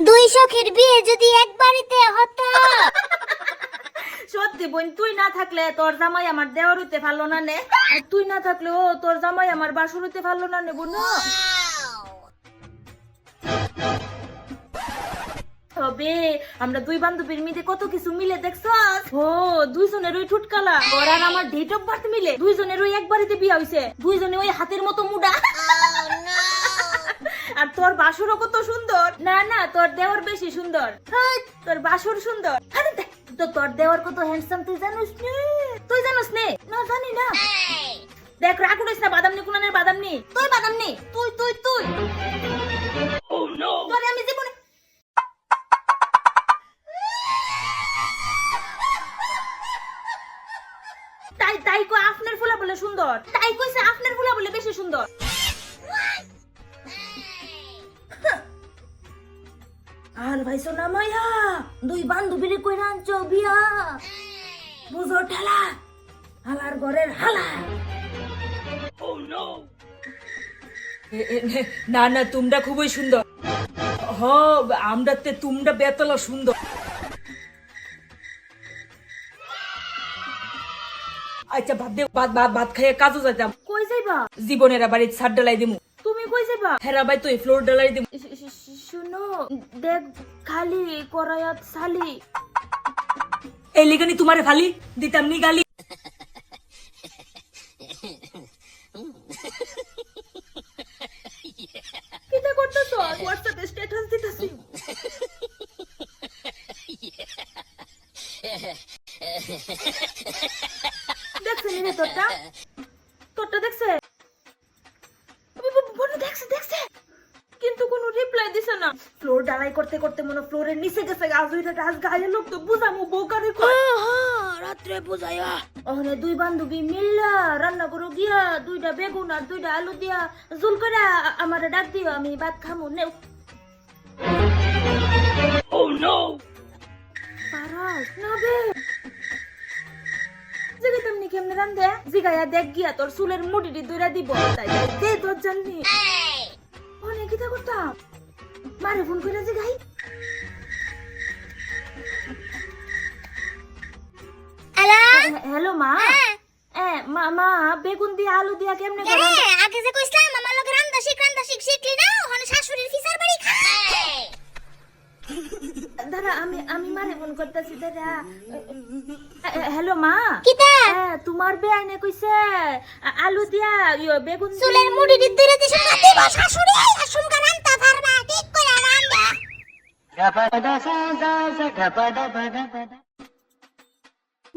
দুই সখীর বিয়ে যদি এক বাড়িতে হতো। সত্যি বোন, তুই না থাকলে তোর জামাই আমার দেওয়ার হইতে পারলো না নে, আর তুই না থাকলে ও তোর জামাই আমার বাসর হইতে পারলো না নে বোন। তবে আমরা দুই বান্ধবীর মিলে কত কিছু মিলে দেখছস। ও দুইজনের ওই ঠুটকালা ওর আর আমার ডেট অফ বার্থ মিলে দুইজনের ওই এক বাড়িতে বিয়ে হইছে, দুইজনে ওই হাতের মতো মুডা। আর তোর বাসরও কত সুন্দর। না না, তোর দেওর বেশি সুন্দর। হাই, তোর বাসর সুন্দর। আরে দেখ তো তোর দেওর কত হ্যান্ডসাম, তুই জানিস নে? তুই জানিস নে? না জানি না। দেখ রাগ করিস না, বাদাম নি কুনানের বাদাম নি, তুই বাদাম নি, তুই তুই তুই। ও নো, তোরে আমি জীবনে তাই তাই কই আপনার ফুলা বলে সুন্দর, তাই কইছে আপনার ফুলা বলে বেশি সুন্দর। আর ভাই সোনা মায়া, দুই বান্ধবীরে কইরা আনছো বিয়া, বুঝো ঠেলা হালার ঘরের হালা। না না, তোমরা খুবই সুন্দর। হ, আমরা তোমরা বেতলা সুন্দর। আচ্ছা ভাত দে, ভাত খাইয়ে কাজও যাইতাম। কই যাইবা? জীবনের বাড়ি ছাদ ডালাই দিমু। তুমি কই যাইবা? হেরা ভাই তুই ফ্লোর ডালাই দিমু। শুনো, দেখ খালি করায়াত সালি। এই লিগানি তোমারে ফালি দিতাম নি গালি। কিটা করতেছো? হোয়াটসঅ্যাপে স্ট্যাটাস দিতেছি। দেখছে নি তোরটা? তোরটা দেখছে? বলে দেখছে দেখছে, কিন্তু কোনো রিপ্লাই দিছে না। ফ্লোর ডালাই করতে করতে মনে ফ্লোরের নিচে গেছে। আজ ওইটা আজ গায়ের লোক তো বুঝামু বউকারে কই। রাত্রে বুঝাইয়া ওখানে দুই বান্ধবী মিল্লা রান্না করো গিয়া দুইটা বেগুন আর দুইটা আলু দিয়া ঝোল করে আমারে ডাক দিও, আমি ভাত খামু নেও। ও নো, পারাস না বে জিগে তেমনি কেমনে রান্ধে জিগায়া দেখ গিয়া তোর চুলের মুটিটি দইরা দিব। তাই দে তোর জাননি অনেক কিতা করতাম। মারে ফোন করে জিগাই। হ্যালো মা। মা বেগুন দিয়া আলু দিয়া কেমনে করে? আগে যে কইছলাম আমার লগে রান্দা শিখ শিখলি না, ওখানে শাশুড়ির ফিসার বাড়ি খা। দাঁড়া আমি মারে ফোন করতেছি দাঁড়া। হ্যালো মা। কিতা? তোমার বেআইনে কইছে আলু দিয়া বেগুন চুলের মুড়ি দিতে দিছে না দিব শাশুড়ি, আসমকা রান্তা পারবা ঠিক করে রান্দা।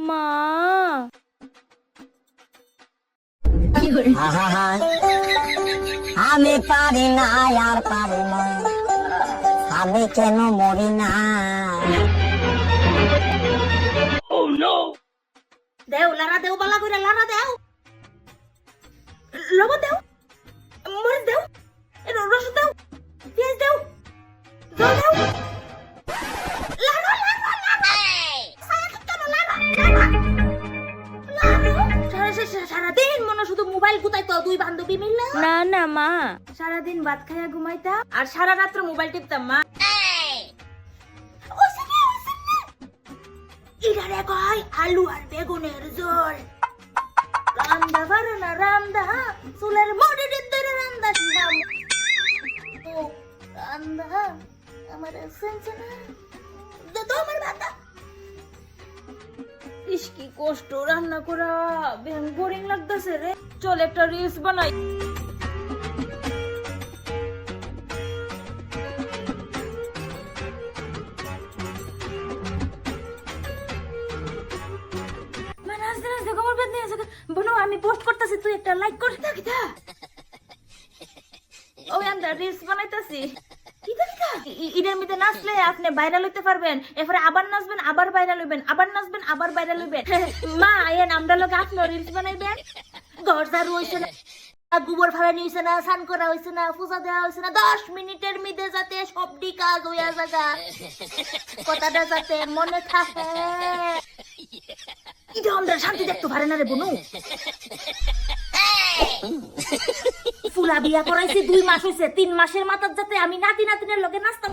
মা আমি পারি না আর পারি না, আমি কেন মরি না। দেও লারা দেও, বালা করে লারা দেও, লবণ দেও, মরিচ দেও, রসুন দেও, পেঁয়াজ দেও, জল দেও, লাড়ো লাড়ো লাড়ো, সারাদিন মনে শুধু মোবাইল গুতাইতো দুই বান্ধবী মিললে। না না মা, সারাদিন ভাত খাইয়া ঘুমাইতা আর সারা রাত্র মোবাইল টিপতাম মা। ইরারে কয় আলু আর বেগুনের ঝোল। রান্দা পারে না রান্দা, চুলের মুড়ি ধরে রান্দা শিখাম। ও রান্দা আমার শুনছে না, তো আমার ভাতা। ইস কি কষ্ট রান্না করা, বেন বোরিং লাগতেছে রে। চল একটা রিলস বানাই। বোনো আমি পোস্ট করতেছি, তুই একটা লাইক করে দে। কিটা ওই আমরা রিলস বানাইতাছি। ঈদের মধ্যে নাচলে আপনি ভাইরাল হইতে পারবেন, এরপরে আবার নাচবেন আবার ভাইরাল হইবেন, আবার নাচবেন আবার ভাইরাল হইবেন। মা এন আমরা লোক আপনি রিলস বানাইবেন। ঘর ঝাড়ু হইছে না, গোবর ফালানি হইছে না, স্নান করা হইছে না, পূজা দেওয়া হইছে না, 10 মিনিটের মধ্যে যাতে সবটি কাজ হইয়া জায়গা, কথাটা যাতে মনে থাকে। এটা আমরা শান্তি দেখতে পারে না রে বোনু। পুরা বিয়া করাইছি 2 মাস হইছে, 3 মাসের মাথার যাতে আমি নাতি নাতিনের লগে নাচতাম।